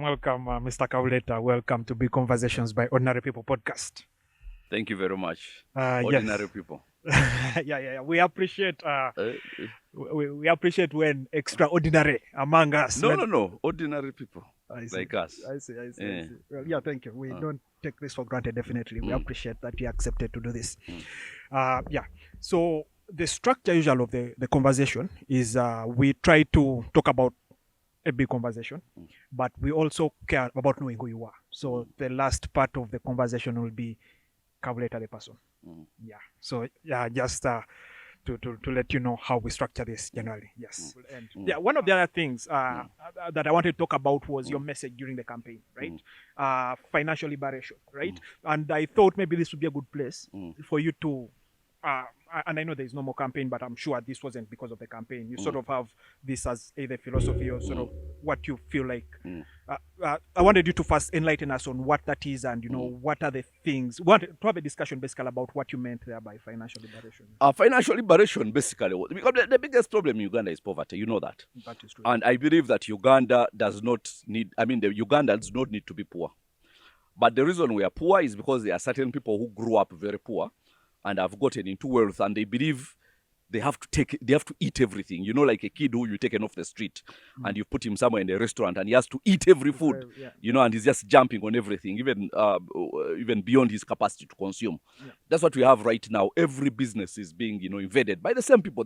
Welcome, Mr. Kabuleta. Welcome to Big Conversations by Ordinary People podcast. Thank you very much. Ordinary people. Yeah. We appreciate we appreciate when extraordinary among us. No. Ordinary people like us. I see. Well, yeah, thank you. We don't take this for granted, definitely. We appreciate that you accepted to do this. So the structure usual of the conversation is we try to talk about a big conversation, but we also care about knowing who you are. So the last part of the conversation will be Kabuleta the person. Yeah. So just to let you know how we structure this generally. Yes. And one of the other things that I wanted to talk about was your message during the campaign, right? Financial liberation, right? And I thought maybe this would be a good place for you to and I know there is no more campaign, but I'm sure this wasn't because of the campaign. You sort of have this as either philosophy or sort of what you feel like. I wanted you to first enlighten us on what that is and, what are the things. We want to have a discussion basically about what you meant there by financial liberation. Financial liberation, basically, because the biggest problem in Uganda is poverty. You know that. That is true. And I believe that Uganda does not need, the Ugandans don't need to be poor. But the reason we are poor is because there are certain people who grew up very poor and have gotten into wealth, and they believe they have to eat everything. Like a kid who you taken off the street and you put him somewhere in a restaurant and he has to eat every food, and he's just jumping on everything, even beyond his capacity to consume. That's what we have right now. Every business is being, invaded by the same people,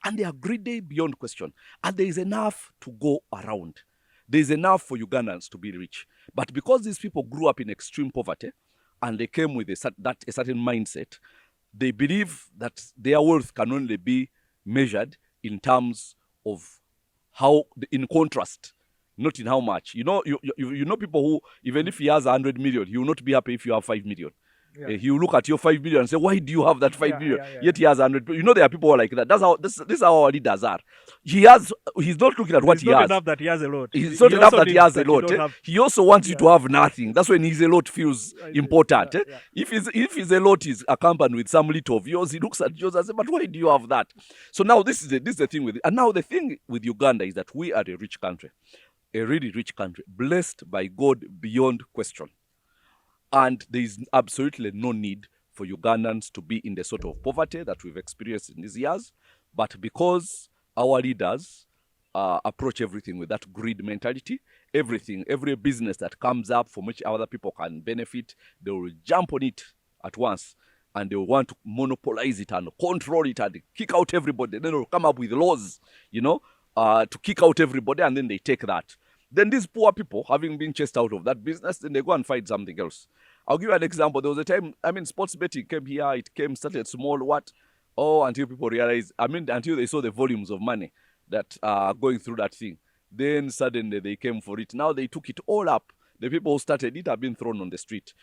and they are greedy beyond question. And there is enough to go around. There is enough for Ugandans to be rich. But because these people grew up in extreme poverty, and they came with a certain mindset, they believe that their wealth can only be measured in terms of how, in contrast, not in how much. You know people who, even if he has 100 million, he will not be happy if you have 5 million. He will look at your 5 million and say, why do you have that 5 million? Yet he has 100. There are people like that. This is how our leaders are. He's not looking at what he has. It's not enough that he has a lot. It's not enough that he has a lot. He also wants you to have nothing. That's when his a lot feels important. If his a lot is accompanied with some little of yours, he looks at yours and says, but why do you have that? So now this is the thing with it. And now the thing with Uganda is that we are a rich country. A really rich country. Blessed by God beyond question. And there is absolutely no need for Ugandans to be in the sort of poverty that we've experienced in these years. But because our leaders approach everything with that greed mentality, every business that comes up from which other people can benefit, they will jump on it at once. And they will want to monopolize it and control it and kick out everybody. Then they will come up with laws, to kick out everybody, and then they take that. Then these poor people, having been chased out of that business, then they go and find something else. I'll give you an example. There was a time, sports betting came here. Started small, until people realized, until they saw the volumes of money that are going through that thing. Then suddenly they came for it. Now they took it all up. The people who started it have been thrown on the street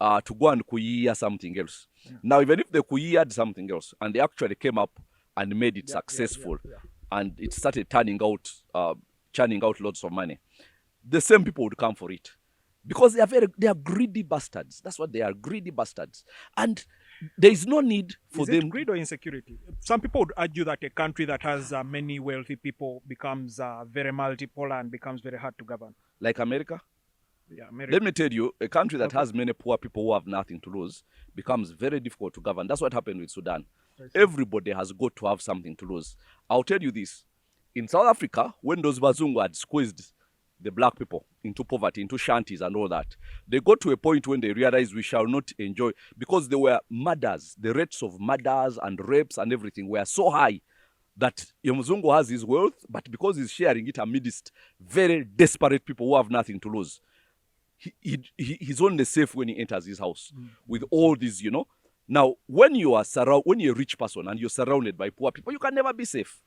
to go and kuia something else. Now, even if they kuiaed something else, and they actually came up and made it successful, and it started churning out lots of money, the same people would come for it. Because they are greedy bastards. That's what they are, greedy bastards. And there is no need for them. Is it greed or insecurity? Some people would argue that a country that has many wealthy people becomes very multipolar and becomes very hard to govern. Like America? Yeah, America. Let me tell you, a country that has many poor people who have nothing to lose becomes very difficult to govern. That's what happened with Sudan. Everybody has got to have something to lose. I'll tell you this. In South Africa, when those Bazungu had squeezed the black people into poverty, into shanties and all that. They got to a point when they realized we shall not enjoy, because there were murders, the rates of murders and rapes and everything were so high that Mzungu has his wealth, but because he's sharing it amidst very desperate people who have nothing to lose, he's only safe when he enters his house with all these, you know. Now, when you're a rich person and you're surrounded by poor people, you can never be safe.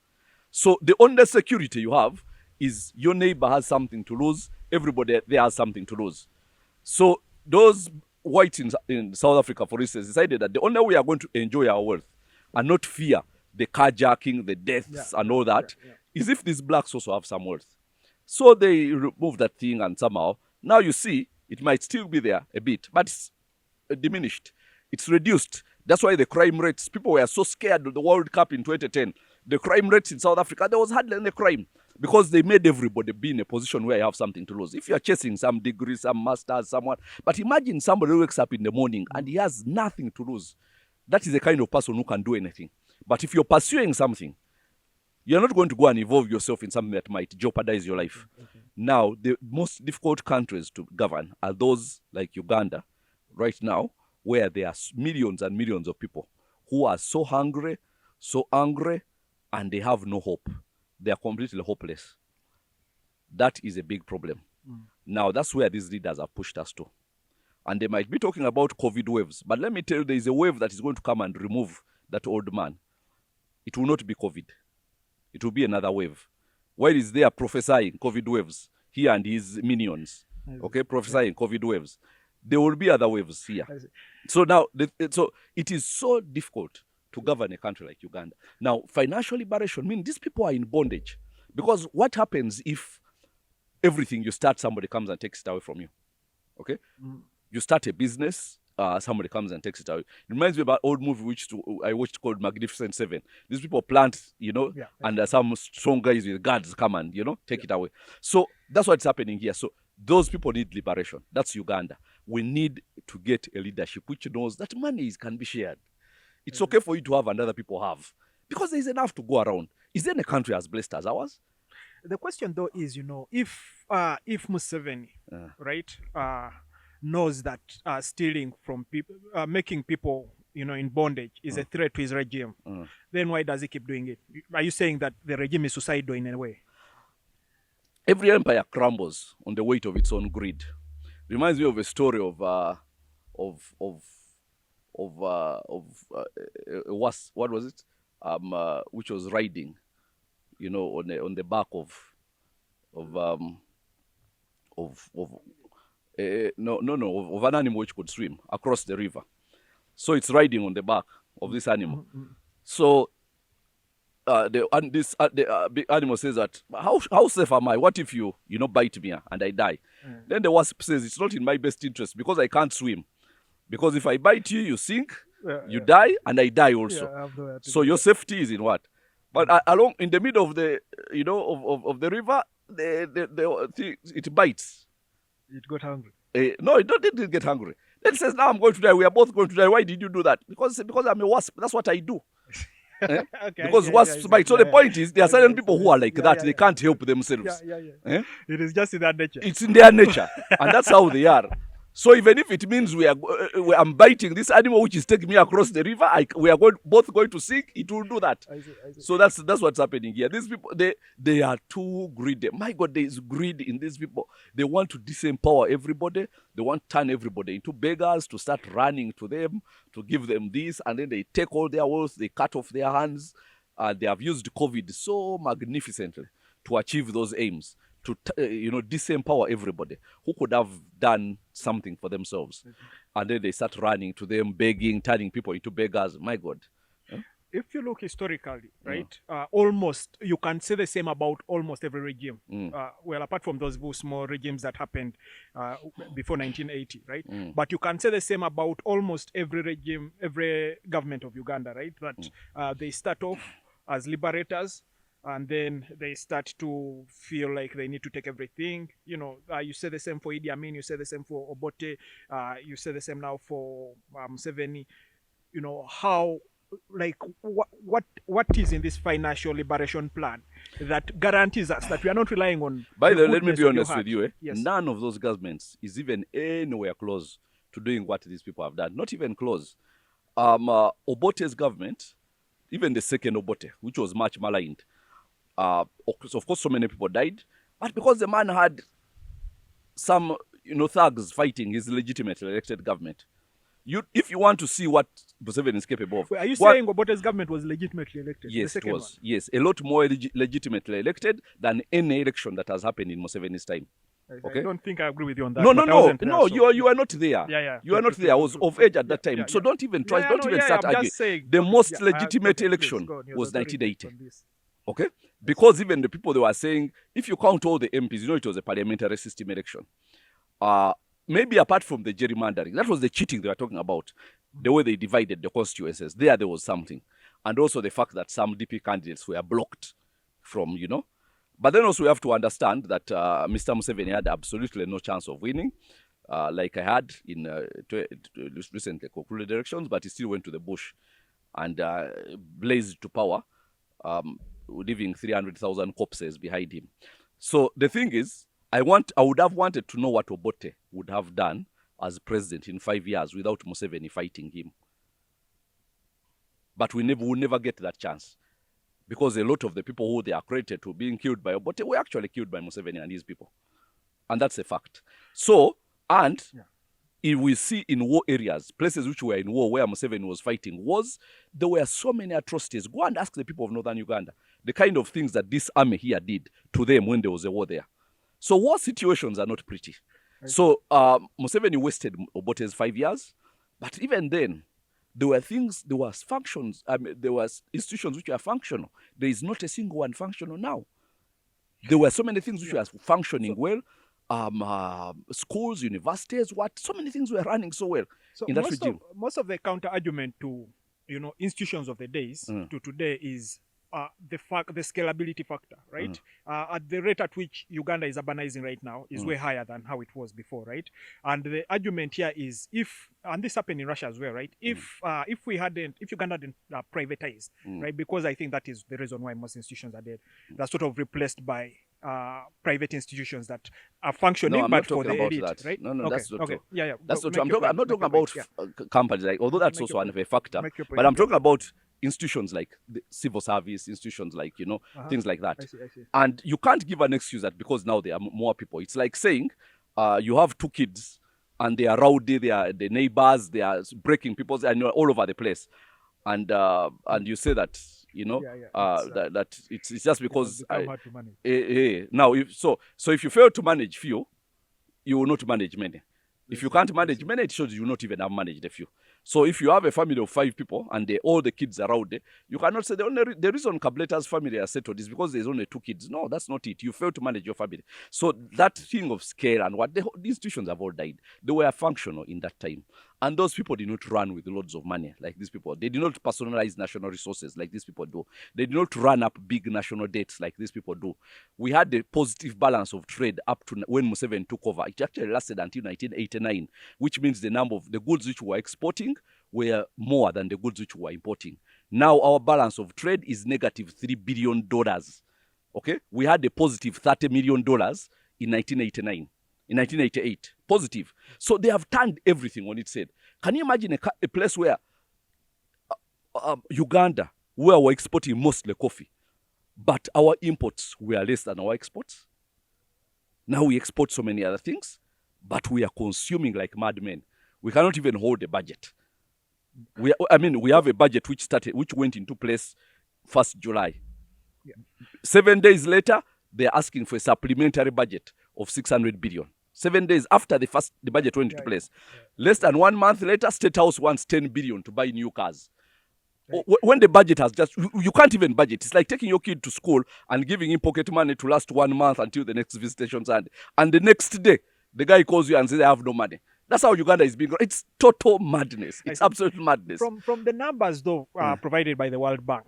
So the only security you have is your neighbor has something to lose, everybody there has something to lose. So those whites in South Africa, for instance, decided that the only way we are going to enjoy our wealth and not fear the carjacking, the deaths and all that, is if these blacks also have some wealth. So they removed that thing, and somehow, now you see, it might still be there a bit, but it's diminished. It's reduced. That's why the crime rates, people were so scared of the World Cup in 2010. The crime rates in South Africa, there was hardly any crime, because they made everybody be in a position where you have something to lose. If you are chasing some degree, some masters, someone, but imagine somebody who wakes up in the morning and he has nothing to lose. That is the kind of person who can do anything. But if you're pursuing something, you're not going to go and involve yourself in something that might jeopardize your life. Okay. Now, the most difficult countries to govern are those like Uganda right now, where there are millions and millions of people who are so hungry, so angry, and they have no hope. They are completely hopeless. That is a big problem. Now, that's where these leaders have pushed us to. And they might be talking about COVID waves, but let me tell you, there is a wave that is going to come and remove that old man. It will not be COVID. It will be another wave. While he's there prophesying COVID waves, he and his minions, okay, prophesying COVID waves, there will be other waves here. So now, so it is so difficult to govern a country like Uganda. Now, financial liberation means these people are in bondage. Because what happens if everything you start, somebody comes and takes it away from you? Okay? You start a business, somebody comes and takes it away. It reminds me about an old movie which I watched called Magnificent Seven. These people plant, you know, and some strong guys with guards come and, you know, take it away. So that's what's happening here. So those people need liberation. That's Uganda. We need to get a leadership which knows that money can be shared. It's okay for you to have and other people have, because there's enough to go around. Is there a country as blessed as ours? The question, though, is, you know, if Museveni, right, knows that stealing from people, making people, you know, in bondage is a threat to his regime, then why does he keep doing it? Are you saying that the regime is suicidal in a way? Every empire crumbles on the weight of its own greed. Reminds me of a story of Wasp, what was it? Which was riding, you know, on the back of an animal which could swim across the river. So it's riding on the back of this animal. So the big animal says that, how safe am I? What if you bite me and I die? Then the wasp says, it's not in my best interest because I can't swim. Because if I bite you, you sink, you die, and I die also. So your safety is in what? But along in the middle of the of the river, it bites. It got hungry. No, it didn't get hungry. Then it says, now I'm going to die. We are both going to die. Why did you do that? Because I'm a wasp. That's what I do. Okay, because wasps bite. So the point is, there are certain people who are like that. They can't help themselves. It is just in their nature. It's in their nature, and that's how they are. So even if it means I'm biting this animal which is taking me across the river, we are both going to sink, it will do that. I see. So that's what's happening here. These people, they are too greedy. My God, there is greed in these people. They want to disempower everybody. They want to turn everybody into beggars, to start running to them, to give them this, and then they take all their wealth, they cut off their hands. They have used COVID so magnificently to achieve those aims, to disempower everybody who could have done something for themselves. And then they start running to them, begging, turning people into beggars. My God. If you look historically, right, almost, you can say the same about almost every regime. Well, apart from those small regimes that happened before 1980, right? But you can say the same about almost every regime, every government of Uganda, right? That they start off as liberators, and then they start to feel like they need to take everything. You say the same for Idi Amin, you say the same for Obote, you say the same now for Museveni. How like what is in this financial liberation plan that guarantees us that we are not relying on. By the way, let me be honest with you. Yes. None of those governments is even anywhere close to doing what these people have done. Not even close. Obote's government, even the second Obote, which was much maligned, of course, so many people died, but because the man had some, thugs fighting his legitimately elected government. If you want to see what Museveni is capable of. Wait, are you saying Obote's government was legitimately elected? Yes, it was. One? Yes, a lot more legitimately elected than any election that has happened in Museveni's time. Okay? I don't think I agree with you on that. No, you are not there. You are not there. I was of age at that time. So don't even try, don't even start arguing. The most legitimate election was 1980. Okay? Because even the people, they were saying, if you count all the MPs, it was a parliamentary system election. Maybe apart from the gerrymandering, that was the cheating they were talking about, the way they divided the constituencies. There was something. And also the fact that some DP candidates were blocked from, But then also we have to understand that Mr. Museveni had absolutely no chance of winning, like I had in recently concluded elections, but he still went to the bush and blazed to power, leaving 300,000 corpses behind him. So the thing is, I would have wanted to know what Obote would have done as president in 5 years without Museveni fighting him. But we will never get that chance. Because a lot of the people who they are credited to being killed by Obote were actually killed by Museveni and his people. And that's a fact. So, if we see in war areas, places which were in war where Museveni was fighting, there were so many atrocities. Go and ask the people of northern Uganda the kind of things that this army here did to them when there was a war there. So war situations are not pretty. Right. So Museveni wasted Obote's 5 years, but even then, there were functions, there was institutions which were functional. There is not a single one functional now. There were so many things which were functioning well. Schools, universities, so many things were running so well in that regime. Most of the counter-argument to, institutions of the days to today is the scalability factor, right? At the rate at which Uganda is urbanizing right now is way higher than how it was before, right? And the argument here is and this happened in Russia as well, right? If Uganda didn't privatize, right? Because I think that is the reason why most institutions are dead. They're sort of replaced by private institutions that are functioning, but for the elite, that. Right? No, okay. That's not true. Yeah. That's not true. I'm not talking about companies, although that's also one of a factor. But I'm talking about institutions like the civil service, institutions like, things like that. I see. And you can't give an excuse that because now there are more people. It's like saying you have 2 kids and they are rowdy, they are the neighbors, they are breaking people's, and all over the place. And you say that, that it's just because hard to manage. Now, if you fail to manage few, you will not manage many. If you can't manage many, it shows you will not even have managed a few. So if you have a family of 5 people and all the kids are rowdy, you cannot say the reason Kabuleta's family are settled is because there's only 2 kids. No, that's not it. You fail to manage your family. So that thing of scale and the institutions have all died. They were functional in that time. And those people did not run with loads of money like these people. They did not personalize national resources like these people do. They did not run up big national debts like these people do. We had the positive balance of trade up to when Museveni took over. It actually lasted until 1989, which means the number of the goods which we were exporting were more than the goods which we were importing. Now our balance of trade is negative $3 billion. Okay? We had a positive $30 million in 1989. In 1988, positive. So they have turned everything on its head. Can you imagine a place where Uganda, where we're exporting mostly coffee, but our imports were less than our exports? Now we export so many other things, but we are consuming like madmen. We cannot even hold a budget. We have a budget which went into place 1st July. Yeah. 7 days later, they're asking for a supplementary budget of 600 billion. 7 days after the budget went into place. Less than 1 month later, State House wants 10 billion to buy new cars. Right. When the budget has you can't even budget. It's like taking your kid to school and giving him pocket money to last 1 month until the next visitation's end. And the next day, the guy calls you and says, I have no money. That's how Uganda is being. It's total madness. It's absolute madness. From the numbers, though, provided by the World Bank,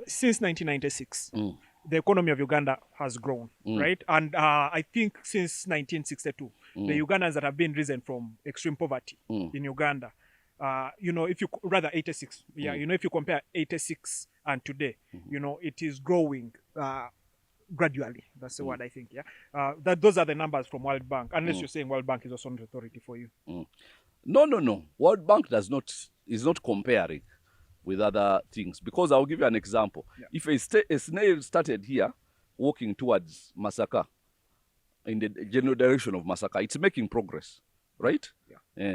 since 1996, the economy of Uganda has grown, right? And I think since 1962, the Ugandans that have been risen from extreme poverty in Uganda you know, if you rather 86, you know, if you compare 86 and today, you know, it is growing gradually. That's the word I think. Those are the numbers from World Bank, unless you're saying World Bank is also an authority for you. No. World Bank is not comparing with other things, because I'll give you an example. If a snail started here walking towards Masaka, in the general direction of Masaka, it's making progress, right?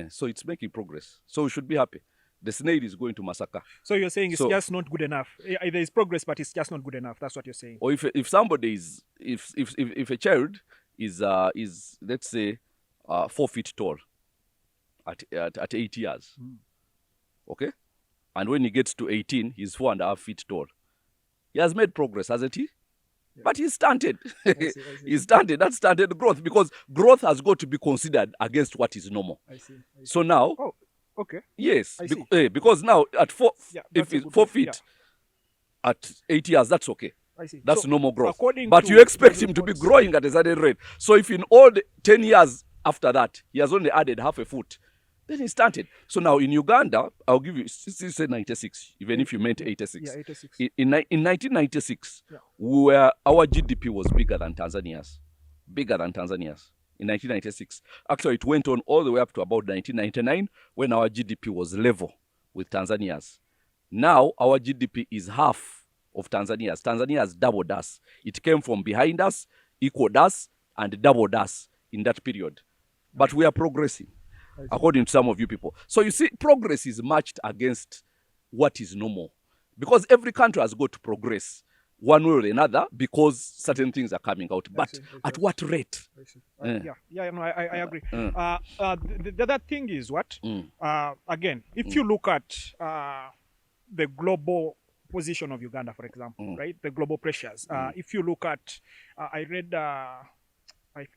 So it's making progress. So we should be happy. The snail is going to Masaka. So you're saying it's just not good enough. There is progress, but it's just not good enough. That's what you're saying. Or if somebody is, if a child is let's say 4 feet tall at 8 years, okay, and when he gets to 18, he's 4.5 feet tall. He has made progress, hasn't he? But he's stunted. I see. He's stunted. That's stunted growth, because growth has got to be considered against what is normal. I see. So now, okay. Yes, because now at 4 feet at 8 years, that's okay. I see. That's normal growth. But you expect him to be growing at a certain rate. So if in all the 10 years after that, he has only added half a foot, then he started. So now in Uganda, I'll give you, say 96, even if you meant 86. 86. In 1996, our GDP was bigger than Tanzania's. In 1996. Actually, it went on all the way up to about 1999, when our GDP was level with Tanzania's. Now, our GDP is half of Tanzania's. Tanzania has doubled us. It came from behind us, equaled us, and doubled us in that period. But we are progressing, according to some of you people. So you see, progress is matched against what is normal. Because every country has got to progress one way or another, because certain things are coming out. But at what rate? I agree. The other thing is what? Again, if you look at the global position of Uganda, for example, right? The global pressures. If you look at, I read, I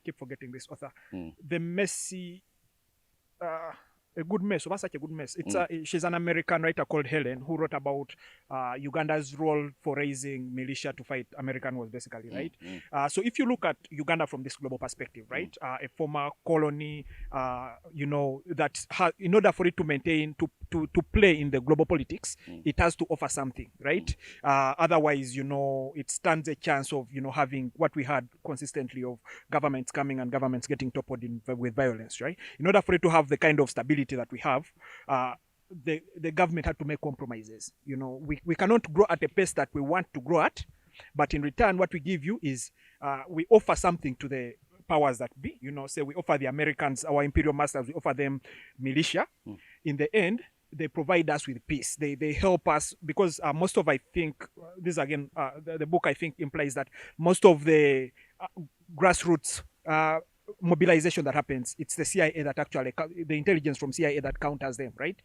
keep forgetting this author, the Messi, a good mess. What's such a good mess? It's she's an American writer called Helen, who wrote about Uganda's role for raising militia to fight American wars, basically, right? So if you look at Uganda from this global perspective, right, a former colony, you know, that in order for it to maintain, to play in the global politics, it has to offer something, right? Otherwise, you know, it stands a chance of, you know, having what we had consistently of governments coming and governments getting toppled with violence, right? In order for it to have the kind of stability that we have, the government had to make compromises. You know, we cannot grow at a pace that we want to grow at, but in return, what we give you is we offer something to the powers that be. You know, say we offer the Americans, our imperial masters, we offer them militia. In the end, they provide us with peace. They help us, because most of, I think, this again, the book I think implies that most of the grassroots mobilization that happens, it's the CIA that actually, the intelligence from CIA that counters them, right?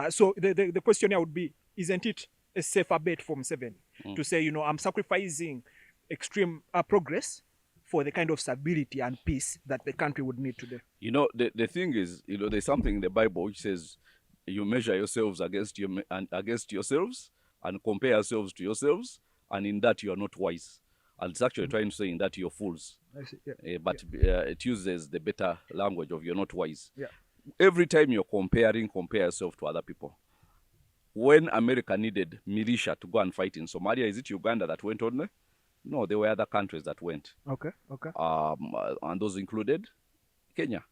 So the question here would be, isn't it a safer bet from Museveni to say, you know, I'm sacrificing extreme progress for the kind of stability and peace that the country would need today? You know, the thing is, you know, there's something in the Bible which says you measure yourselves against yourselves and compare yourselves to yourselves, and in that you are not wise. And it's actually trying to say in that you're fools. I see, but it uses the better language of you're not wise. Every time you're compare yourself to other people. When America needed militia to go and fight in Somalia, is it Uganda that went on there? No, there were other countries that went. And those included Kenya.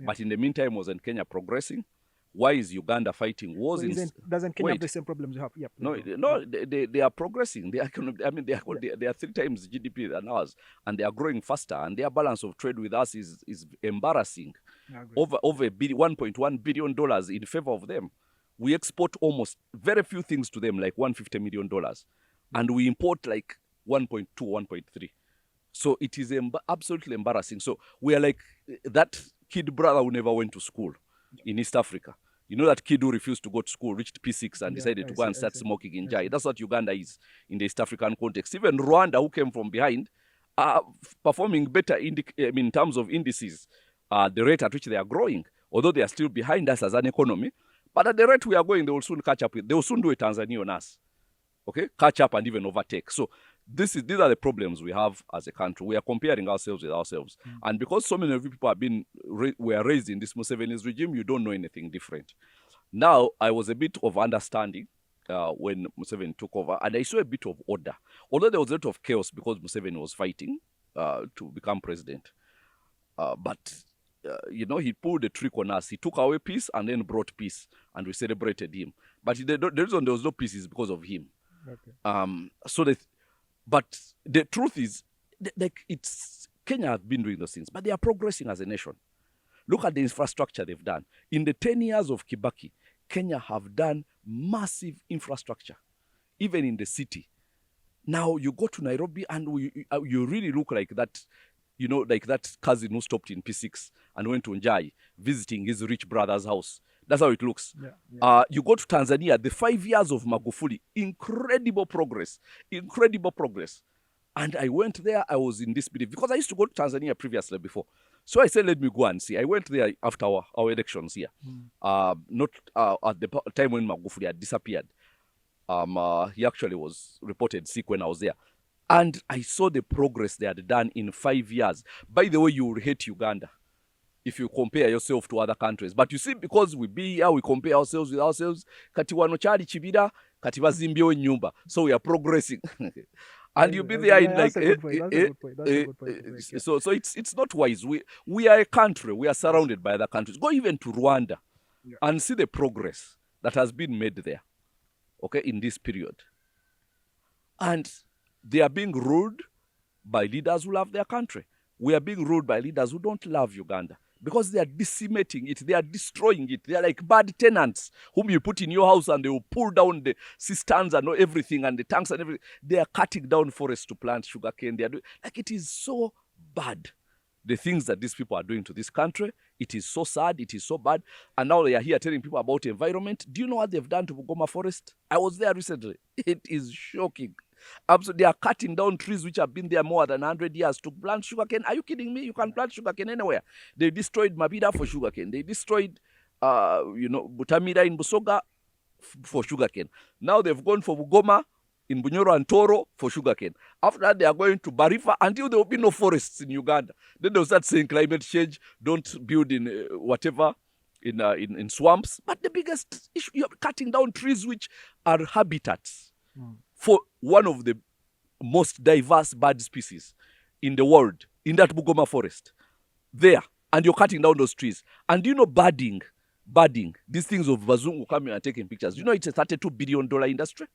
But in the meantime, wasn't Kenya progressing? Why is Uganda fighting wars? Doesn't Kenya have the same problems you have? No, they are progressing. They are 3 times GDP than ours, and they are growing faster. And their balance of trade with us is embarrassing. Over $1.1 billion in favor of them. We export almost very few things to them, like $150 million, and we import like 1.2, 1.3. So it is absolutely embarrassing. So we are like that kid brother who never went to school in East Africa. You know, that kid who refused to go to school, reached P6 and decided to go and start smoking in Jai. That's what Uganda is in the East African context. Even Rwanda, who came from behind, are performing better in terms of indices, the rate at which they are growing, although they are still behind us as an economy. But at the rate we are going, they will soon catch up they will soon do a Tanzania on us. Okay? Catch up and even overtake. So these are the problems we have as a country. We are comparing ourselves with ourselves. And because so many of you people were raised in this Museveni's regime, you don't know anything different. Now, I was a bit of understanding when Museveni took over, and I saw a bit of order. Although there was a lot of chaos because Museveni was fighting to become president. But he pulled a trick on us. He took away peace and then brought peace, and we celebrated him. But the reason there was no peace is because of him. Okay. But the truth is, Kenya has been doing those things, but they are progressing as a nation. Look at the infrastructure they've done. In the 10 years of Kibaki, Kenya have done massive infrastructure, even in the city. Now you go to Nairobi and you really look like that, like that cousin who stopped in P6 and went to Njai, visiting his rich brother's house. That's how it looks. Yeah. You go to Tanzania, the 5 years of Magufuli, incredible progress. And I went there, I was in disbelief, because I used to go to Tanzania previously before. So I said, let me go and see. I went there after our elections here. Not at the time when Magufuli had disappeared. He actually was reported sick when I was there. And I saw the progress they had done in 5 years. By the way, you will hate Uganda if you compare yourself to other countries. But you see, because we be here, we compare ourselves with ourselves. Kati wano chali chibira, kati bazimbyewo nyumba. So we are progressing. And you be there in like so it's not wise. We are a country. We are surrounded by other countries. Go even to Rwanda and see the progress that has been made there. Okay, in this period. And they are being ruled by leaders who love their country. We are being ruled by leaders who don't love Uganda, because they are decimating it, they are destroying it. They are like bad tenants whom you put in your house and they will pull down the cisterns and everything and the tanks and everything. They are cutting down forests to plant sugarcane. They are doing, like, it is so bad. The things that these people are doing to this country, it is so sad, it is so bad. And now they are here telling people about environment. Do you know what they've done to Bugoma Forest? I was there recently. It is shocking. Absolutely, they are cutting down trees which have been there more than 100 years to plant sugarcane. Are you kidding me? You can plant sugarcane anywhere. They destroyed Mabida for sugarcane. They destroyed, Butamira in Busoga for sugarcane. Now they've gone for Bugoma in Bunyoro and Toro for sugarcane. After that, they are going to Barifa until there will be no forests in Uganda. Then they'll start saying climate change, don't build in whatever, in swamps. But the biggest issue, you're cutting down trees which are habitats for one of the most diverse bird species in the world, in that Bugoma forest. There. And you're cutting down those trees. And do you know birding, these things of Bazungu coming and taking pictures, do you know it's a $32 billion industry?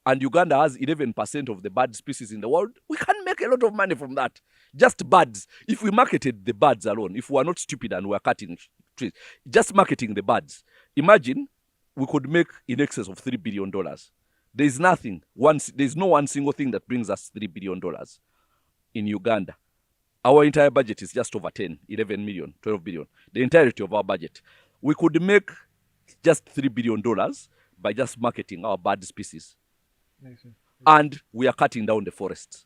And Uganda has 11% of the bird species in the world. We can make a lot of money from that. Just birds. If we marketed the birds alone, if we are not stupid and we are cutting trees, just marketing the birds, imagine we could make in excess of $3 billion. There's nothing. There's no one single thing that brings us $3 billion in Uganda. Our entire budget is just over 10, 11 million, 12 billion. The entirety of our budget. We could make just $3 billion by just marketing our bird species. And we are cutting down the forests.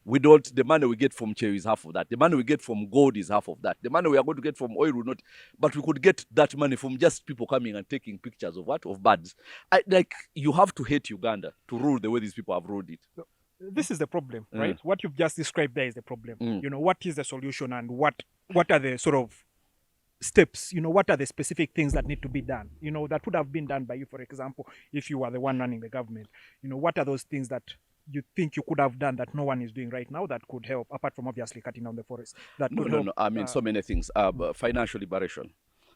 The money we get from cherry is half of that. The money we get from gold is half of that. The money we are going to get from oil will not, but we could get that money from just people coming and taking pictures of what? Of birds. You have to hate Uganda to rule the way these people have ruled it. This is the problem, right? What you've just described there is the problem. What is the solution, and what are the sort of steps? What are the specific things that need to be done? That would have been done by you, for example, if you were the one running the government. What are those things that you think you could have done that no one is doing right now that could help, apart from obviously cutting down the forest? No. I mean, so many things. Financial liberation.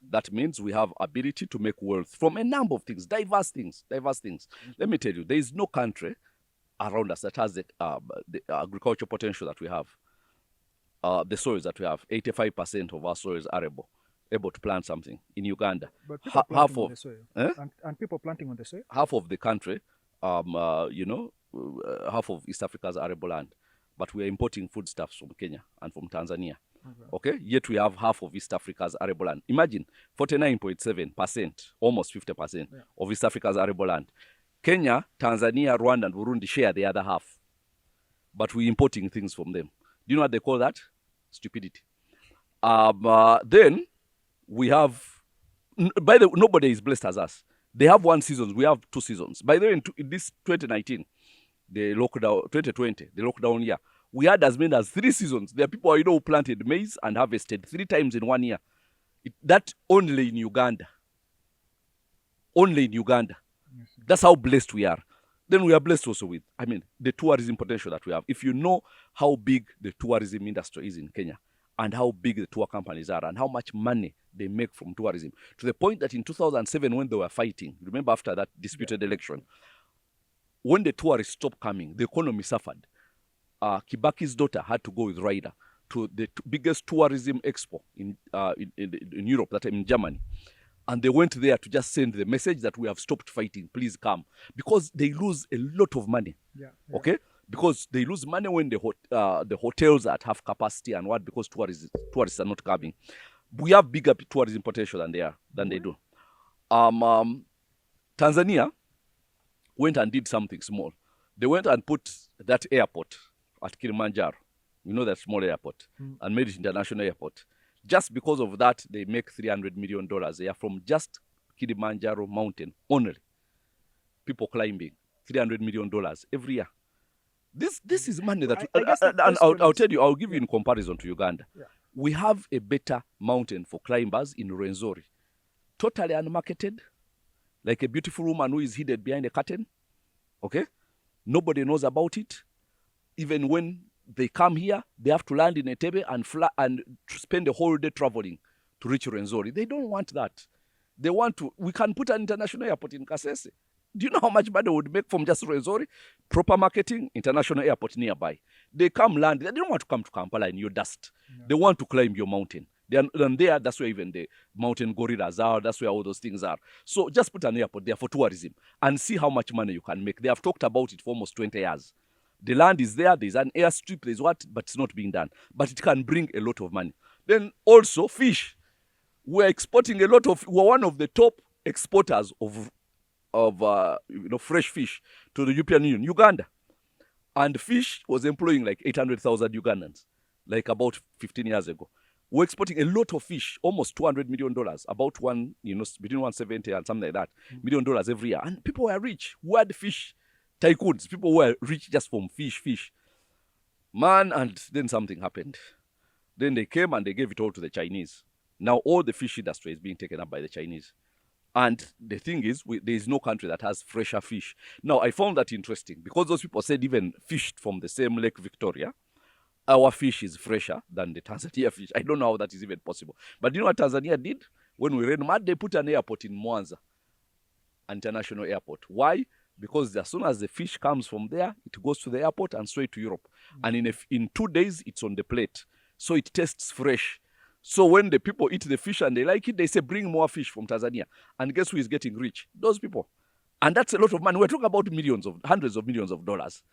That means we have ability to make wealth from a number of things, diverse things. Let me tell you, there is no country around us that has the agricultural potential that we have. The soils that we have, 85% of our soils are able to plant something in Uganda. But people planting on the soil. And people planting on the soil? Half of the country, half of East Africa's arable land, but we are importing foodstuffs from Kenya and from Tanzania. Okay? Yet we have half of East Africa's arable land. Imagine 49.7%, almost 50% of East Africa's arable land. Kenya, Tanzania, Rwanda, and Burundi share the other half. But we're importing things from them. Do you know what they call that? Stupidity. Then we have, nobody is blessed as us. They have one season, we have 2 seasons. By the way, in this 2019, the lockdown, 2020, the lockdown year, we had as many as 3 seasons. There are people who planted maize and harvested 3 times in 1 year. That only in Uganda. only in Uganda. Yes. That's how blessed we are. Then we are blessed also with, I mean, the tourism potential that we have. If you know how big the tourism industry is in Kenya, and how big the tour companies are, and how much money they make from tourism, to the point that in 2007, when they were fighting, remember after that disputed election, when the tourists stopped coming, the economy suffered. Kibaki's daughter had to go with Ryder to the biggest tourism expo in Europe, that time in Germany. And they went there to just send the message that we have stopped fighting, please come. Because they lose a lot of money, okay? Because they lose money when the hotels are at half capacity and what, because tourists are not coming. We have bigger tourism potential than they do. Tanzania went and did something small. They went and put that airport at KILIMANJARO, you know, that small airport, and made it international airport. Just because of that, they make $300 million a year from just KILIMANJARO mountain only. People climbing, $300 million every year. This is money that, I'll tell you, I'll give you in comparison to Uganda. We have a better mountain for climbers in RWENZORI. Totally unmarketed, like a beautiful woman who is hidden behind a curtain. Okay? Nobody knows about it. Even when they come here, they have to land in a table and fly and spend the whole day traveling to reach RWENZORI. They don't want that. They want to, we can put an international airport in Kasese. Do you know how much money they would make from just RWENZORI? Proper marketing, international airport nearby. They come land. They don't want to come to Kampala in your dust. They want to climb your mountain. And there, that's where even the mountain gorillas are. That's where all those things are. So just put an airport there for tourism and see how much money you can make. They have talked about it for almost 20 years. The land is there. There's an airstrip. There's what, but it's not being done. But it can bring a lot of money. Then also fish. We're exporting a lot of. We're one of the top exporters of fresh fish to the European Union, Uganda. And fish was employing like 800,000 Ugandans, like about 15 years ago. We're exporting a lot of fish, almost $200 million, about between 170 and something like that, $1 million every year. And people were rich. We had fish tycoons. People were rich just from fish. Man, and then something happened. Then they came and they gave it all to the Chinese. Now all the fish industry is being taken up by the Chinese. And the thing is, there is no country that has fresher fish. Now, I found that interesting because those people said even fished from the same Lake Victoria, our fish is fresher than the Tanzania fish. I don't know how that is even possible. But you know what Tanzania did? When we ran mad, they put an airport in Mwanza, international airport. Why? Because as soon as the fish comes from there, it goes to the airport and straight to Europe. And in 2 days, it's on the plate. So it tastes fresh. So when the people eat the fish and they like it, they say, bring more fish from Tanzania. And guess who is getting rich? Those people. And that's a lot of money. We're talking about hundreds of millions of dollars.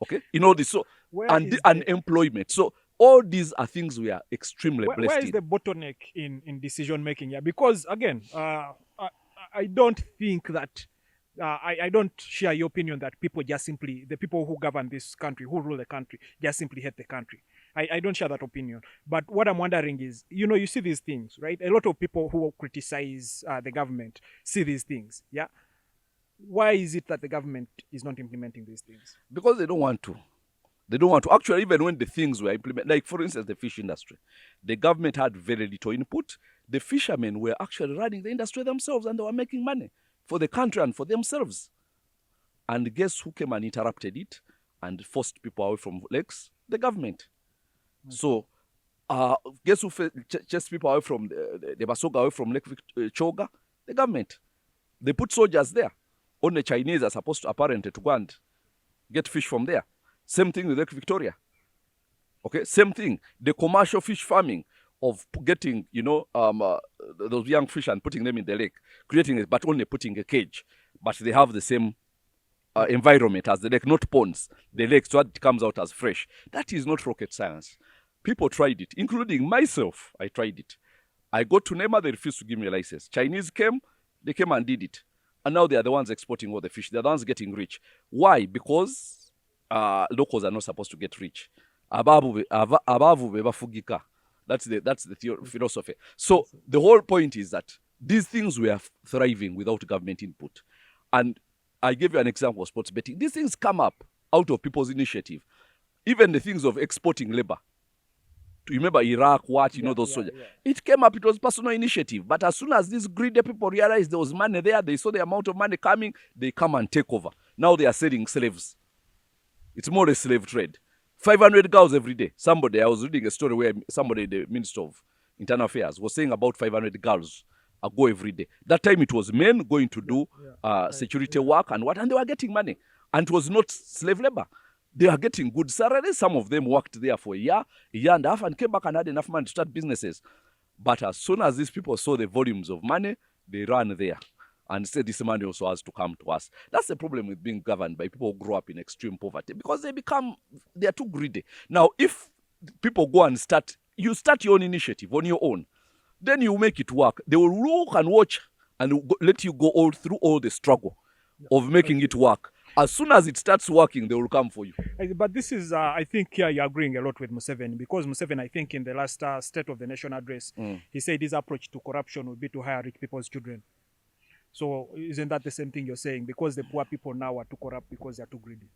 Okay? In all this. So, and unemployment. So all these are things we are extremely blessed in. Where is the bottleneck in decision making here? Because again, I don't think that, I don't share your opinion that people just simply, the people who govern this country, who rule the country, just simply hate the country. I don't share that opinion. But what I'm wondering is, you see these things, right? A lot of people who criticize the government see these things, yeah? Why is it that the government is not implementing these things? Because they don't want to. They don't want to. Actually, even when the things were implemented, like for instance, the fish industry, the government had very little input. The fishermen were actually running the industry themselves and they were making money for the country and for themselves. And guess who came and interrupted it and forced people away from lakes? The government. Okay. So, guess who chased people away from the Basoga, away from Lake Choga? The government. They put soldiers there. Only Chinese are supposed to apparently to go and get fish from there. Same thing with Lake Victoria. Okay, same thing. The commercial fish farming of getting, those young fish and putting them in the lake, creating it, but only putting a cage. But they have the same environment as the lake, not ponds. The lake, so it comes out as fresh. That is not rocket science. People tried it, including myself. I tried it. I got to Nema, they refused to give me a license. Chinese came, they came and did it. And now they are the ones exporting all the fish. They're the ones getting rich. Why? Because locals are not supposed to get rich. Abavu bebafugika. That's the philosophy. So the whole point is that these things were thriving without government input. And I gave you an example of sports betting. These things come up out of people's initiative. Even the things of exporting labor remember Iraq, those soldiers. It came up, it was personal initiative. But as soon as these greedy people realized there was money there, they saw the amount of money coming, they come and take over. Now they are selling slaves. It's more a slave trade. 500 girls every day. I was reading a story where somebody, the Minister of Internal Affairs, was saying about 500 girls go every day. That time it was men going to do security work and they were getting money. And it was not slave labor. They are getting good salaries. Some of them worked there for a year and a half, and came back and had enough money to start businesses. But as soon as these people saw the volumes of money, they ran there and said this money also has to come to us. That's the problem with being governed by people who grow up in extreme poverty, because they are too greedy. Now, if people go and you start your own initiative on your own, then you make it work. They will look and watch and let you go through all the struggle of making it work. As soon as it starts working, they will come for you. But this is, I think, you're agreeing a lot with Museveni, because Museveni, I think, in the last State of the Nation address, he said his approach to corruption would be to hire rich people's children. So isn't that the same thing you're saying? Because the poor people now are too corrupt because they're too greedy.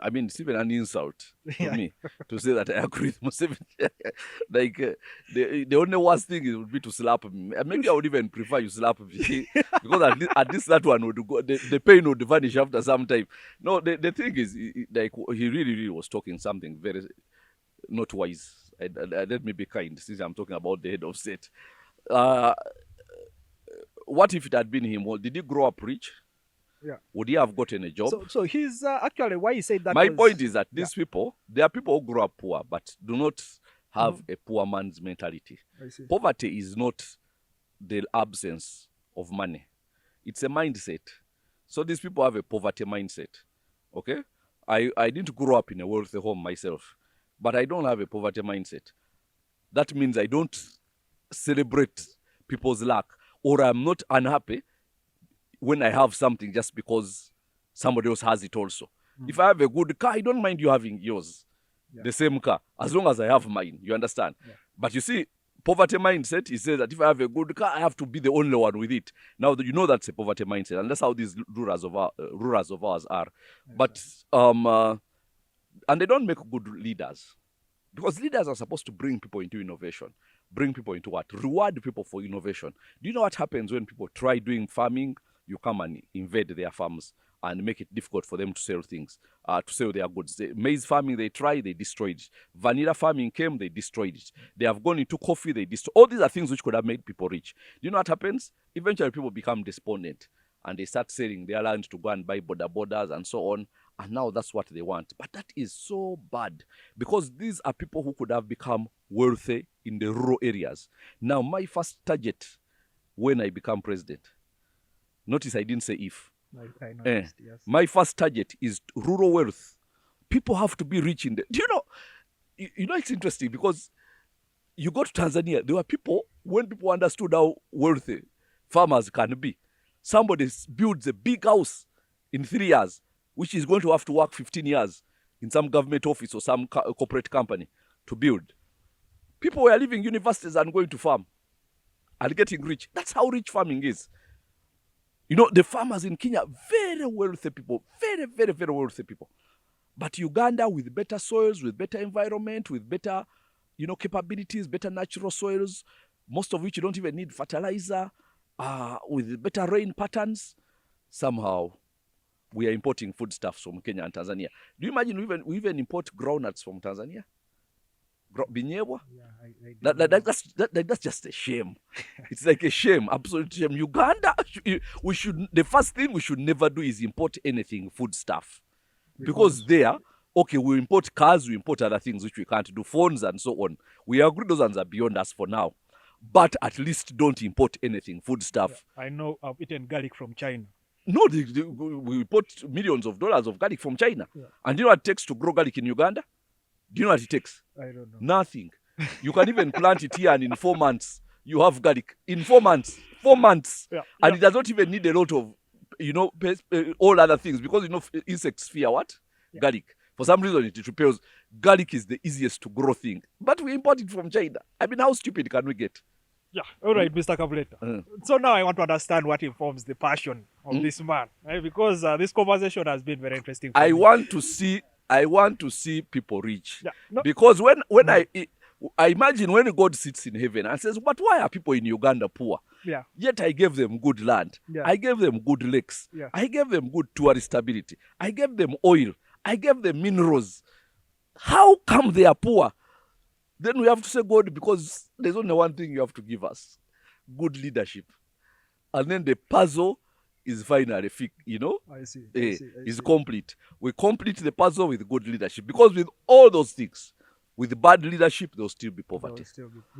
I mean, it's even an insult to me to say that I agree with Museveni. The only worst thing would be to slap me. Maybe I would even prefer you slap me because at least that one would go. The pain would vanish after some time. No, the thing is, like, he really was talking something very not wise. Let me be kind, since I'm talking about the head of state. What if it had been him? Well, did he grow up rich? Yeah. Would he have gotten a job? So he's actually, why he said that. My point is that these people, there are people who grow up poor, but do not have a poor man's mentality. I see. Poverty is not the absence of money. It's a mindset. So these people have a poverty mindset. Okay? I didn't grow up in a wealthy home myself, but I don't have a poverty mindset. That means I don't celebrate people's lack, or I'm not unhappy when I have something just because somebody else has it also. If I have a good car, I don't mind you having yours, the same car, as long as I have mine. You understand? Yeah. But you see, poverty mindset, he says that if I have a good car, I have to be the only one with it. Now, you know that's a poverty mindset, and that's how these rulers of ours are. But, and they don't make good leaders. Because leaders are supposed to bring people into innovation. Bring people into what? Reward people for innovation. Do you know what happens when people try doing farming? You come and invade their farms and make it difficult for them to sell things, to sell their goods. The maize farming, they tried, they destroyed it. Vanilla farming came, they destroyed it. They have gone into coffee, they destroyed. All these are things which could have made people rich. Do you know what happens? Eventually, people become despondent and they start selling their land to go and buy borders and so on. And now that's what they want. But that is so bad, because these are people who could have become wealthy in the rural areas. Now, my first target when I become president, notice I didn't say if. I noticed, yes. My first target is rural wealth. People have to be rich in the... Do you know, it's interesting, because you go to Tanzania, there were people, when people understood how wealthy farmers can be, somebody builds a big house in 3 years, which is going to have to work 15 years in some government office or some corporate company to build. People were leaving universities and going to farm and getting rich. That's how rich farming is. You know, the farmers in Kenya, very wealthy people, very, very, very wealthy people. But Uganda, with better soils, with better environment, with better, capabilities, better natural soils, most of which you don't even need fertilizer, with better rain patterns, somehow we are importing foodstuffs from Kenya and Tanzania. Do you imagine we even import groundnuts from Tanzania? Binyewa? Yeah, that's just a shame. It's like a shame, absolute shame. Uganda, the first thing we should never do is import anything, foodstuff. Because there, okay, we import cars, we import other things which we can't do, phones and so on. We agree those ones are beyond us for now. But at least don't import anything, foodstuff. Yeah, I know I've eaten garlic from China. No, we import millions of dollars of garlic from China. Yeah. And do you know what it takes to grow garlic in Uganda? Do you know what it takes? I don't know. Nothing. You can even plant it here, and in 4 months, you have garlic. In 4 months. 4 months. Yeah. And it does not even need a lot of, all other things. Because, insects fear what? Yeah. Garlic. For some reason, it repels. Garlic is the easiest to grow thing. But we import it from China. I mean, how stupid can we get? Yeah. All right, Mr. Kabuleta. So now I want to understand what informs the passion of this man. Right? Because this conversation has been very interesting for me. I want to see I want to see people rich. Yeah. No. Because when I imagine when God sits in heaven and says, but why are people in Uganda poor? Yeah. Yet I gave them good land. Yeah. I gave them good lakes. Yeah. I gave them good tourist stability. I gave them oil. I gave them minerals. How come they are poor? Then we have to say, God, because there's only one thing you have to give us. Good leadership. And then the puzzle is finally, I see. is complete. We complete the puzzle with good leadership. Because with all those things, with bad leadership, there will still be poverty.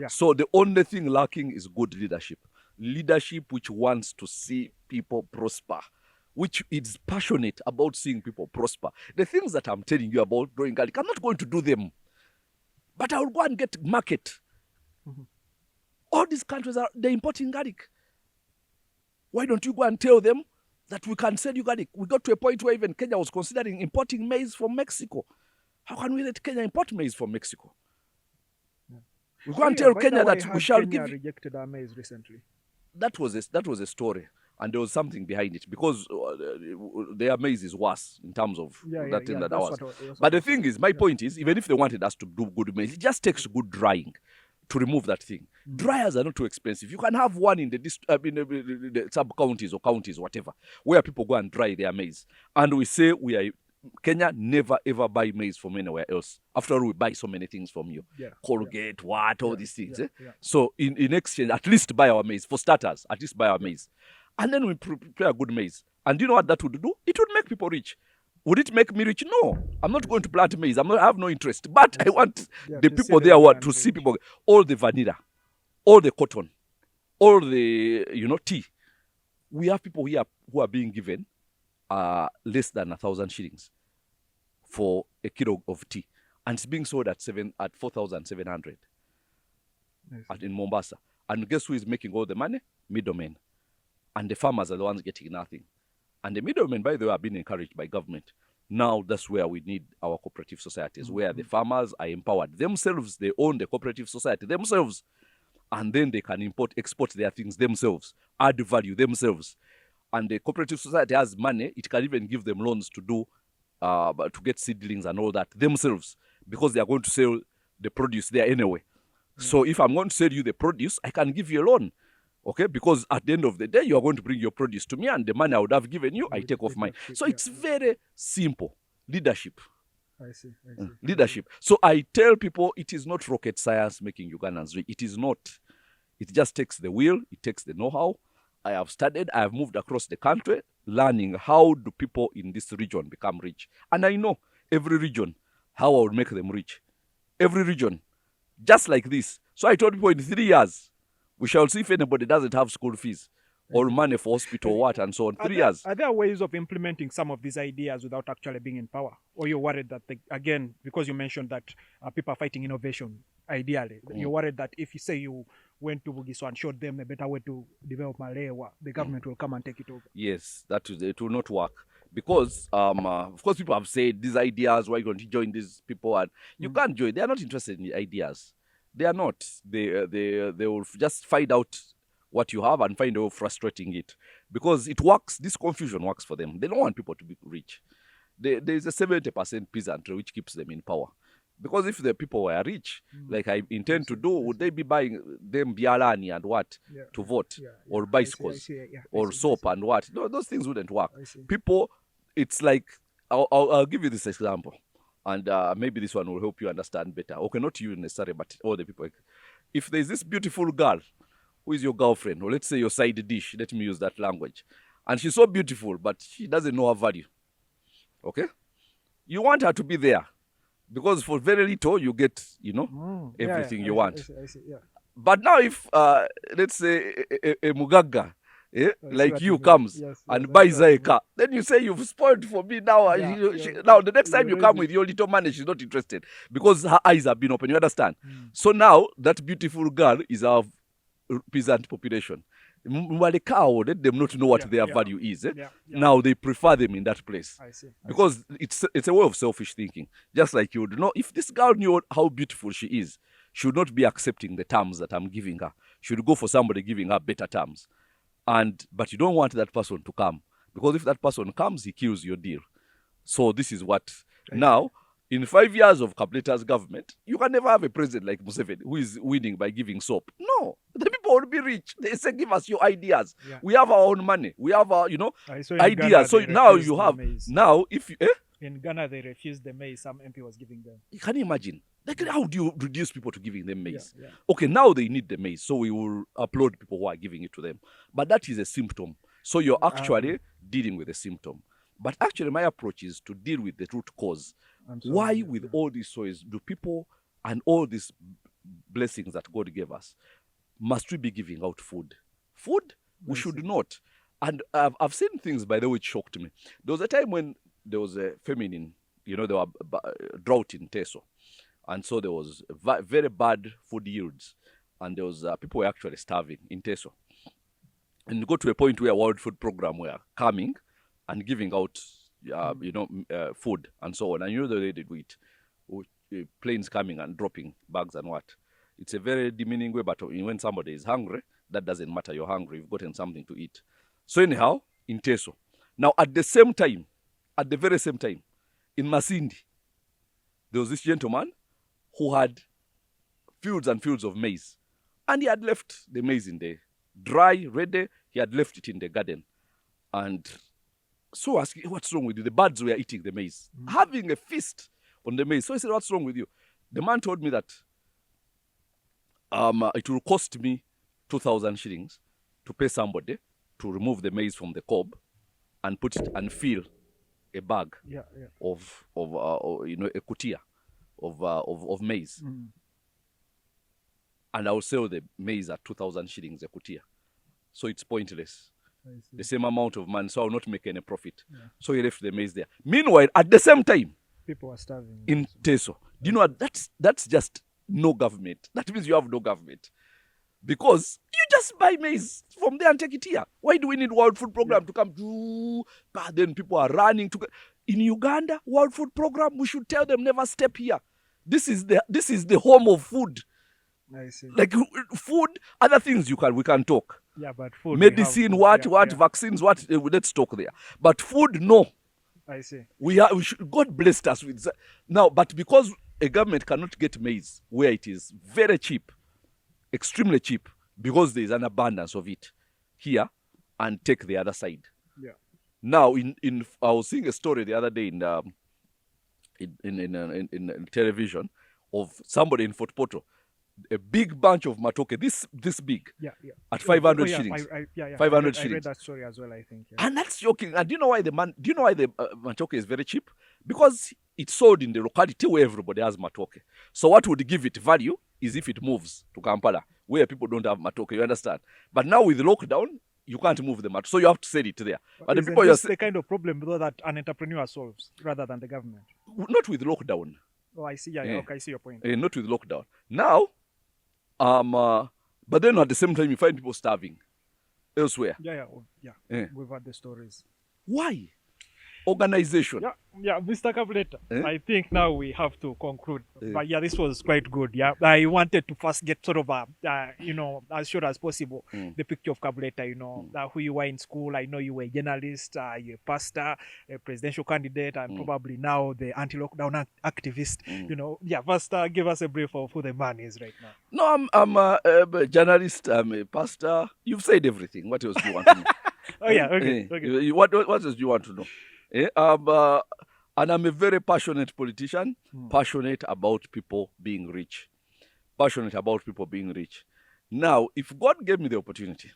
So the only thing lacking is good leadership. Leadership which wants to see people prosper, which is passionate about seeing people prosper. The things that I'm telling you about growing garlic, I'm not going to do them. But I will go and get market. All these countries they're importing garlic. Why don't you go and tell them that we can sell you garlic? We got to a point where even Kenya was considering importing maize from Mexico. How can we let Kenya import maize from Mexico? We go and tell Kenya that we shall give. Rejected our maize recently. That was a story, and there was something behind it because their maize is worse in terms of that thing that ours. But the thing is, my point is, even if they wanted us to do good maize, it just takes good drying to remove that thing. Dryers are not too expensive. You can have one in the sub-counties or counties, whatever, where people go and dry their maize. And we say Kenya never ever buy maize from anywhere else. After all, we buy so many things from you. Colgate, all these things. So in exchange, at least buy our maize. For starters, at least buy our maize. And then we prepare good maize. And do you know what that would do? It would make people rich. Would it make me rich? No. I'm not going to plant maize. I have no interest. But I want the people there to see people. All the vanilla, all the cotton, all the tea. We have people here who are being given less than 1,000 shillings for a kilo of tea. And it's being sold at 4,700 in Mombasa. And guess who is making all the money? Middlemen. And the farmers are the ones getting nothing. And the middlemen, by the way, are being encouraged by government. Now that's where we need our cooperative societies, where the farmers are empowered themselves. They own the cooperative society themselves. And then they can export their things themselves, add value themselves. And the cooperative society has money. It can even give them loans to get seedlings and all that themselves, because they are going to sell the produce there anyway. So if I'm going to sell you the produce, I can give you a loan. Okay, because at the end of the day, you are going to bring your produce to me, and the money I would have given you, I take off mine. So it's very simple. Leadership. I see. Leadership. So I tell people it is not rocket science making Ugandans rich. It is not. It just takes the will. It takes the know-how. I have studied. I have moved across the country, learning how do people in this region become rich. And I know every region, how I will make them rich. Every region. Just like this. So I told people in 3 years, we shall see if anybody doesn't have school fees or money for hospital or what and so on. 3 years. Are there ways of implementing some of these ideas without actually being in power? Or you're worried that, again, because you mentioned that people are fighting innovation, ideally, you're worried that if you say you went to Bugiso and showed them a better way to develop Malewa, the government will come and take it over? Yes, it will not work. Because, of course, people have said these ideas, why are you going to join these people? And you can't join. They are not interested in the ideas. They are not. They will just find out what you have and find a way of frustrating it. Because it works, this confusion works for them. They don't want people to be rich. There is a 70% peasantry which keeps them in power. Because if the people were rich, like I intend to do, would they be buying them bialani and what to vote? Or bicycles? Or soap and what? No, those things wouldn't work. People, it's like, I'll give you this example. And maybe this one will help you understand better. Okay, not you necessarily, but all the people. If there's this beautiful girl who is your girlfriend, or let's say your side dish, let me use that language, and she's so beautiful, but she doesn't know her value. Okay? You want her to be there, because for very little, you get, everything you want. I see, But now if, let's say, a mugaga, like you comes and buys a car, then you say you've spoiled for me now. Now the next time you come with your little money, she's not interested because her eyes have been open. You understand? So now that beautiful girl is our peasant population. Let them not know what their value is. Now they prefer them in that place. I see. Because it's a way of selfish thinking. Just like you would know, if this girl knew how beautiful she is, she would not be accepting the terms that I'm giving her. She would go for somebody giving her better terms. But you don't want that person to come, because if that person comes, he kills your deal. So this is what now In 5 years of Kabuleta's government, you can never have a president like Museveni who is winning by giving soap. No, the people will be rich. They say, give us your ideas. Yeah. We have our own money. We have our, ideas. So now you have, now if you, in Ghana, they refused the maize some MP was giving them. Can you imagine? Like, how do you reduce people to giving them maize? Yeah. Okay, now they need the maize, so we will applaud people who are giving it to them. But that is a symptom. So you're actually dealing with a symptom. But actually, my approach is to deal with the root cause. Why, with all these soils, do people and all these blessings that God gave us, must we be giving out food? Food? We should not. And I've seen things, by the way, which shocked me. There was a time when there was a famine there were drought in Teso. And so there was very bad food yields. And there was people were actually starving in Teso. And it got to a point where World Food Program were coming and giving out food and so on. And the way they do it, with planes coming and dropping bags and what. It's a very demeaning way, but when somebody is hungry, that doesn't matter. You're hungry, you've gotten something to eat. So anyhow, in Teso. Now at the very same time, in Masindi, there was this gentleman who had fields and fields of maize. And he had left the maize in the dry, ready. He had left it in the garden. And so asking, what's wrong with you? The birds were eating the maize, having a feast on the maize. So I said, what's wrong with you? The man told me that it will cost me 2,000 shillings to pay somebody to remove the maize from the cob and put it and fill a bag of a kutia of maize. And I will sell the maize at 2,000 shillings a kutia. So it's pointless. The same amount of money, so I will not make any profit. So he left the maize there. Meanwhile, at the same time, people are starving in Teso. Do you know what? That's just no government. That means you have no government. Because you just buy maize from there and take it here. Why do we need World Food Program to come to? But then people are running to. In Uganda, World Food Program, we should tell them never step here. This is the home of food. I see. Like food, other things we can talk. Yeah, but food. Medicine, vaccines, let's talk there. But food, no. I see. God blessed us with that. Now, but because a government cannot get maize where it is very cheap, extremely cheap, because there is an abundance of it here, and take the other side. Yeah. Now, I was seeing a story the other day in television of somebody in Fort Poto. A big bunch of matoke, this big, at 500 shillings. 500 shillings. I read that story as well, I think. Yeah. And that's shocking. And do you know why the matoke is very cheap? Because it's sold in the locality where everybody has matoke. So what would give it value is if it moves to Kampala, where people don't have matoke. You understand? But now with lockdown, you can't move the matoke, so you have to sell it there. But the people the kind of problem that an entrepreneur solves rather than the government. Not with lockdown. Oh, I see. Okay, I see your point. Not with lockdown. Now. But then at the same time, you find people starving elsewhere. We've had the stories. Why? Organization. Yeah, Mr. Kabuleta. I think now we have to conclude. But this was quite good. Yeah, I wanted to first get sort of as short as possible, the picture of Kabuleta. Who you were in school. I know you were a journalist, you're a pastor, a presidential candidate, and probably now the anti-lockdown activist. First give us a brief of who the man is right now. No, I'm a journalist. I'm a pastor. You've said everything. What else do you want to know? Okay. What else do you want to know? And I'm a very passionate politician, passionate about people being rich. Now, if God gave me the opportunity,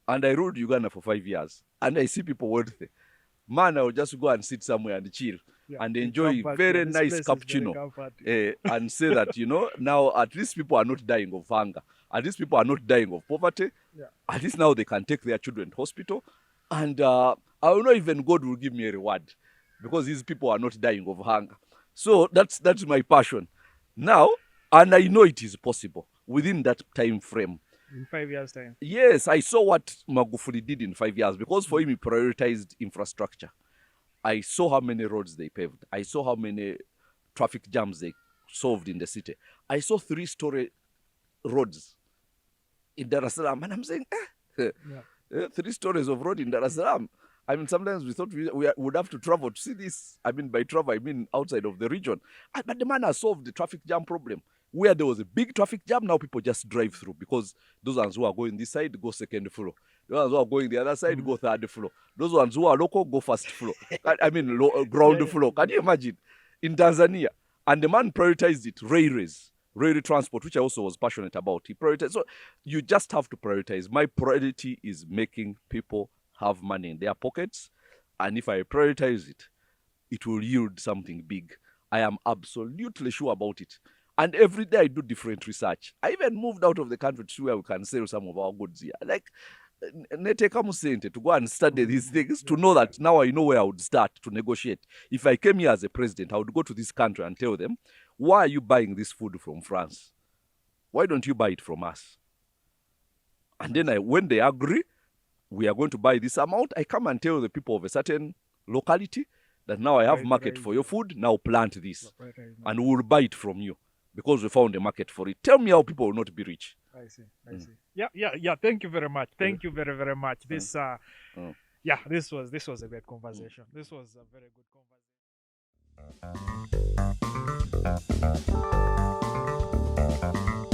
and I ruled Uganda for 5 years, and I see people wealthy, man, I will just go and sit somewhere and chill and enjoy very nice cappuccino and say that, now at least people are not dying of hunger. At least people are not dying of poverty. At least now they can take their children to hospital. And I will know even God will give me a reward because these people are not dying of hunger. So that's my passion. Now, and I know it is possible within that time frame. In 5 years' time. Yes, I saw what Magufuli did in 5 years because for him he prioritized infrastructure. I saw how many roads they paved. I saw how many traffic jams they solved in the city. I saw 3-story roads in Dar es Salaam, and I'm saying, 3 stories of road in Dar es Salaam. I mean, sometimes we thought we would have to travel to see this. I mean, by travel, I mean outside of the region. But the man has solved the traffic jam problem. Where there was a big traffic jam, now people just drive through, because those ones who are going this side go second floor. Those ones who are going the other side go third floor. Those ones who are local go first floor. I mean, ground floor. Can you imagine? In Tanzania. And the man prioritized it, railway transport, which I also was passionate about. He prioritized. So you just have to prioritize. My priority is making people have money in their pockets. And if I prioritize it, it will yield something big. I am absolutely sure about it. And every day I do different research. I even moved out of the country to see where we can sell some of our goods here. Like, to go and study these things, to know that now I know where I would start to negotiate. If I came here as a president, I would go to this country and tell them, why are you buying this food from France? Why don't you buy it from us? And then when they agree, we are going to buy this amount, I come and tell the people of a certain locality that now I have market for your food, now plant this. And we will buy it from you, because we found a market for it. Tell me how people will not be rich. I see. Yeah. Thank you very much. Thank you very, very much. This, this was a great conversation. This was a very good conversation.